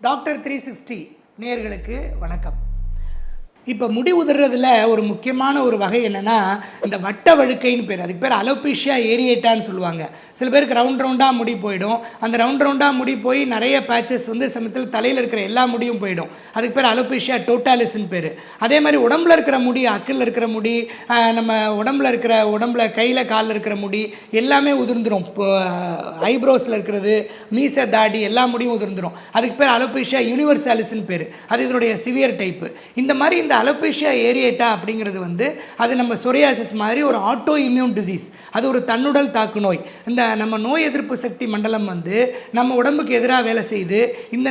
Doctor 360 நேயர்களுக்கு வணக்கம். இப்போ முடி உதிர்றதுல ஒரு முக்கியமான ஒரு வகை என்னென்னா, இந்த வட்ட வழுக்கைன்னு பேர். அதுக்கு பேர் அலோபீஷியா ஏரியேட்டான்னு சொல்லுவாங்க. சில பேருக்கு ரவுண்டாக முடி போயிடும். அந்த ரவுண்டாக முடி போய் நிறைய பேச்சஸ் வந்து சமயத்தில் தலையில் இருக்கிற எல்லா முடியும் போயிடும். அதுக்கு பேர் அலோபீஷியா டோட்டாலிஸ்ன்னு பேர். அதே மாதிரி உடம்புல இருக்கிற முடி, அக்கில் இருக்கிற முடி, நம்ம உடம்புல கையில் காலில் இருக்கிற முடி எல்லாமே உதிர்ந்துடும். இப்போ ஐப்ரோஸில் இருக்கிறது, மீசை, தாடி எல்லா முடியும் உதிர்ந்துடும். அதுக்கு பேர் அலோபீஷியா யூனிவர்சாலிஸ்ன்னு பேர். அது இதனுடைய சிவியர் டைப்பு. இந்த மாதிரி இந்த அலோபீஷியா ஏரியேட்டா அப்படிங்கிறது வந்து அது நம்ம சொரியாசிஸ் மாதிரி ஒரு ஆட்டோ இம்யூன் டிசீஸ். அது ஒரு தன்னுடல் தாக்கு நோய். இந்த நம்ம நோய் எதிர்ப்பு சக்தி மண்டலம் வந்து நம்ம உடம்புக்கு எதிராக வேலை செய்யுது. இந்த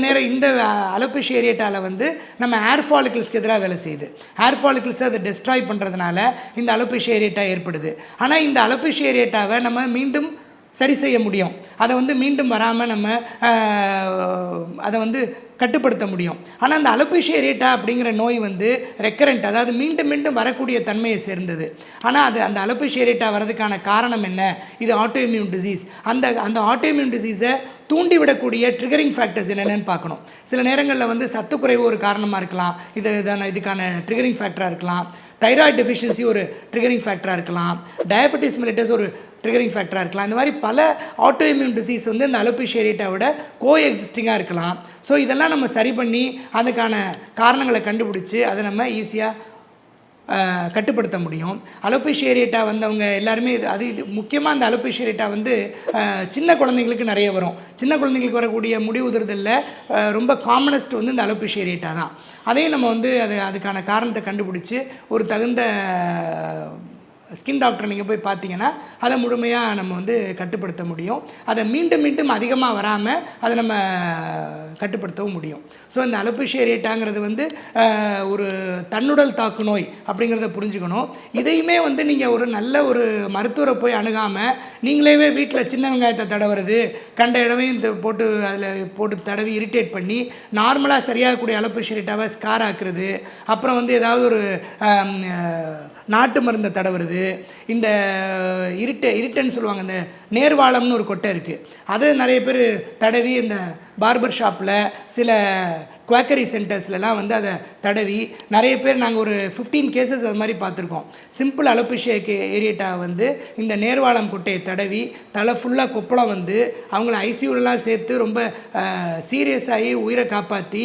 அலோபீஷியா ஏரியேட்டாவில் வந்து நம்ம ஏர் ஃபாலிக்கிள்ஸ்க்கு எதிராக வேலை செய்யுது. ஏர் ஃபாலிக்கிள்ஸை அதை டெஸ்ட்ராய் பண்ணுறதுனால இந்த அலோபீஷியா ஏரியேட்டா ஏற்படுது. ஆனால் இந்த அலோபீஷியா ஏரியேட்டாவை நம்ம மீண்டும் சரி செய்ய முடியும். அதை வந்து மீண்டும் வராமல் நம்ம அதை வந்து கட்டுப்படுத்த முடியும். ஆனால் அந்த அலோபீஷியா ஏரியேட்டா அப்படிங்கிற நோய் வந்து ரெக்கரண்ட், அதாவது மீண்டும் மீண்டும் வரக்கூடிய தன்மையை சேர்ந்தது. ஆனால் அந்த அலோபீஷியா ஏரியேட்டா வரதுக்கான காரணம் என்ன? இது ஆட்டோ இம்யூன் டிசீஸ். அந்த ஆட்டோ இம்யூன் டிசீஸை தூண்டிவிடக்கூடிய ட்ரிகரிங் ஃபேக்டர்ஸ் என்னென்னு பார்க்கணும். சில நேரங்களில் வந்து சத்துக்குறைவு ஒரு காரணமாக இருக்கலாம். இதுக்கான ட்ரிகரிங் ஃபேக்டராக இருக்கலாம். தைராய்டு டெஃபிஷியன்சி ஒரு ட்ரிகரிங் ஃபேக்டராக இருக்கலாம். டயபெட்டிஸ் மெலிட்டஸ் ஒரு ட்ரிகரிங் ஃபேக்டராக இருக்கலாம். இந்த மாதிரி பல ஆட்டோ இம்யூன் டிசீஸ் வந்து இந்த அலோபீஷியா ஏரியேட்டாவோட கோ எக்ஸிஸ்டிங்காக இருக்கலாம். ஸோ இதெல்லாம் நம்ம சரி பண்ணி அதுக்கான காரணங்களை கண்டுபிடிச்சி அதை நம்ம ஈஸியாக கட்டுப்படுத்த முடியும். அலோபீஷியா ஏரியேட்டா வந்தவங்க எல்லாருமே இது முக்கியமாக அந்த அலோபீஷியா ஏரியேட்டா வந்து சின்ன குழந்தைங்களுக்கு நிறைய வரும். சின்ன குழந்தைங்களுக்கு வரக்கூடிய முடி உதிர்தலில் ரொம்ப காமனஸ்ட் வந்து இந்த அலோபீஷியா ஏரியேட்டா தான். அதையும் நம்ம வந்து அதுக்கான காரணத்தை கண்டுபிடிச்சி ஒரு தகுந்த ஸ்கின் டாக்டரை நீங்கள் போய் பார்த்தீங்கன்னா அதை முழுமையாக நம்ம வந்து கட்டுப்படுத்த முடியும். அதை மீண்டும் மீண்டும் அதிகமாக வராமல் அதை நம்ம கட்டுப்படுத்தவும் முடியும். ஸோ இந்த அலோபீஷியா ஏரியேட்டாங்கிறது வந்து ஒரு தன்னுடல் தாக்கு நோய் அப்படிங்கிறத புரிஞ்சுக்கணும். இதையுமே வந்து நீங்கள் ஒரு நல்ல ஒரு மருத்துவரை போய் அணுகாமல் நீங்களே வீட்டில் சின்ன வெங்காயத்தை தடவுறது, கண்ட இடமையும் போட்டு தடவி இரிட்டேட் பண்ணி நார்மலாக சரியாகக்கூடிய அலோபீஷியா ஏரியேட்டாவை ஸ்கார் ஆக்குறது, அப்புறம் வந்து ஏதாவது ஒரு நாட்டு மருந்தை தடவுறது, இந்த இருட்டன்னு சொல்லுவாங்க, இந்த நேர்வாளம்னு ஒரு கொட்டை இருக்குது, அது நிறைய பேர் தடவி இந்த பார்பர் ஷாப்பில் சில குவாக்கரி சென்டர்ஸ்லாம் வந்து அதை தடவி நிறைய பேர் நாங்கள் ஒரு 15 கேசஸ் அது மாதிரி பார்த்துருக்கோம். சிம்பிள் அலோபீஷியா ஏரியேட்டா வந்து இந்த நேர்வாளம் கொட்டையை தடவி தலை ஃபுல்லாக கொப்பளம் வந்து அவங்கள ஐசியூலாம் சேர்த்து ரொம்ப சீரியஸாகி உயிரை காப்பாற்றி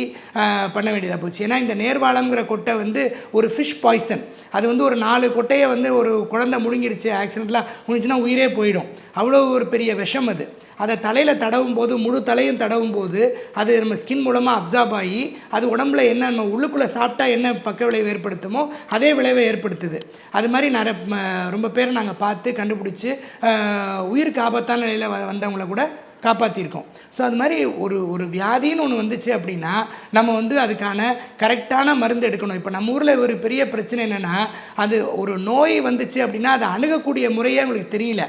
பண்ண வேண்டியதாக போச்சு. ஏன்னா இந்த நேர்வாளம்ங்கிற கொட்டை வந்து ஒரு ஃபிஷ் பாய்சன். அது வந்து ஒரு 4 கொட்டையை வந்து ஒரு குழந்தை முழுங்கிருச்சு, ஆக்சிடெண்ட்லாம் முடிஞ்சுன்னா உயிரே போயிடும். அவ்வளோ ஒரு பெரிய விஷம் அது. அதை தலையில் தடவும் போது, முழு தலையும் தடவும் போது அது நம்ம ஸ்கின் மூலமாக அப்சார்ப் ஆகி அது உடம்புல என்ன நம்ம உள்ளுக்குள்ளே சாப்பிட்டா என்ன பக்க விளைவு ஏற்படுத்துமோ அதே விளைவை ஏற்படுத்துது. அது மாதிரி ரொம்ப பேர் நாங்கள் பார்த்து கண்டுபிடிச்சி உயிருக்கு ஆபத்தான நிலையில் வந்தவங்கள கூட காப்பாற்றிருக்கோம். ஸோ அது மாதிரி ஒரு வியாதின்னு ஒன்று வந்துச்சு அப்படின்னா நம்ம வந்து அதுக்கான கரெக்டான மருந்து எடுக்கணும். இப்போ நம்ம ஊரில் ஒரு பெரிய பிரச்சனை என்னென்னா, அது ஒரு நோய் வந்துச்சு அப்படின்னா அதை அணுகக்கூடிய முறையே அவங்களுக்கு தெரியல.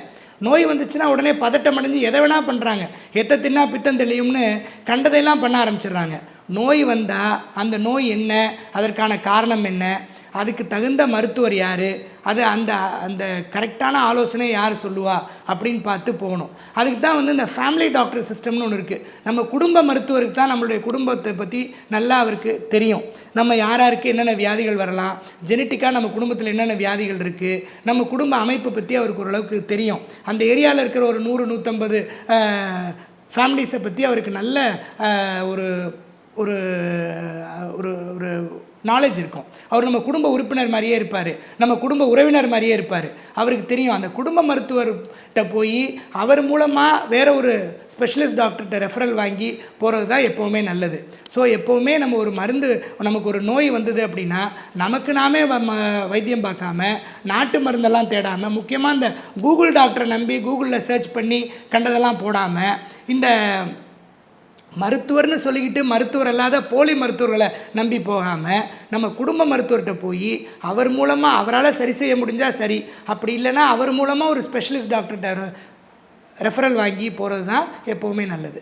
நோய் வந்துச்சுன்னா உடனே பதட்டம் அடைஞ்சு எதை வேணால் பண்ணுறாங்க. எத்தை தின்னா பித்தம் தெளியும்னு கண்டதையெல்லாம் பண்ண ஆரம்பிச்சிடுறாங்க. நோய் வந்தால் அந்த நோய் என்ன, அதற்கான காரணம் என்ன, அதுக்கு தகுந்த மருத்துவர் யார், அது அந்த கரெக்டான ஆலோசனை யார் சொல்லுவா அப்படின்னு பார்த்து போகணும். அதுக்கு தான் வந்து இந்த ஃபேமிலி டாக்டர் சிஸ்டம்னு ஒன்று இருக்குது. நம்ம குடும்ப மருத்துவருக்கு தான் நம்மளுடைய குடும்பத்தை பற்றி நல்லா அவருக்கு தெரியும். நம்ம யாருக்கு என்னென்ன வியாதிகள் வரலாம், ஜெனட்டிக்காக நம்ம குடும்பத்தில் என்னென்ன வியாதிகள் இருக்குது, நம்ம குடும்ப அமைப்பை பற்றி அவருக்கு ஓரளவுக்கு தெரியும். அந்த ஏரியாவில் இருக்கிற ஒரு 100-150 ஃபேமிலிஸை பற்றி அவருக்கு நல்ல ஒரு ஒரு ஒரு ஒரு நாலேஜ் இருக்கும். அவர் நம்ம குடும்ப உறுப்பினர் மாதிரியே இருப்பார், நம்ம குடும்ப உறவினர் மாதிரியே இருப்பார். அவருக்கு தெரியும். அந்த குடும்ப மருத்துவர்கிட்ட போய் அவர் மூலமாக வேறு ஒரு ஸ்பெஷலிஸ்ட் டாக்டர்கிட்ட ரெஃபரல் வாங்கி போகிறது தான் எப்போவுமே நல்லது. ஸோ எப்போவுமே நம்ம ஒரு மருந்து, நமக்கு ஒரு நோய் வந்தது அப்படின்னா நமக்கு நாமே வைத்தியம் பார்க்காம நாட்டு மருந்தெல்லாம் தேடாமல், முக்கியமாக இந்த கூகுள் டாக்டரை நம்பி கூகுளில் சர்ச் பண்ணி கண்டதெல்லாம் போடாமல், இந்த மருத்துவர்னு சொல்லிக்கிட்டு மருத்துவர் அல்லாத போலி மருத்துவர்களை நம்பி போகாமல் நம்ம குடும்ப மருத்துவர்கிட்ட போய் அவர் மூலமாக அவரால் சரி செய்ய முடிஞ்சால் சரி, அப்படி இல்லைன்னா அவர் மூலமாக ஒரு ஸ்பெஷலிஸ்ட் டாக்டர்கிட்ட ரெஃபரல் வாங்கி போகிறது தான் எப்போவுமே நல்லது.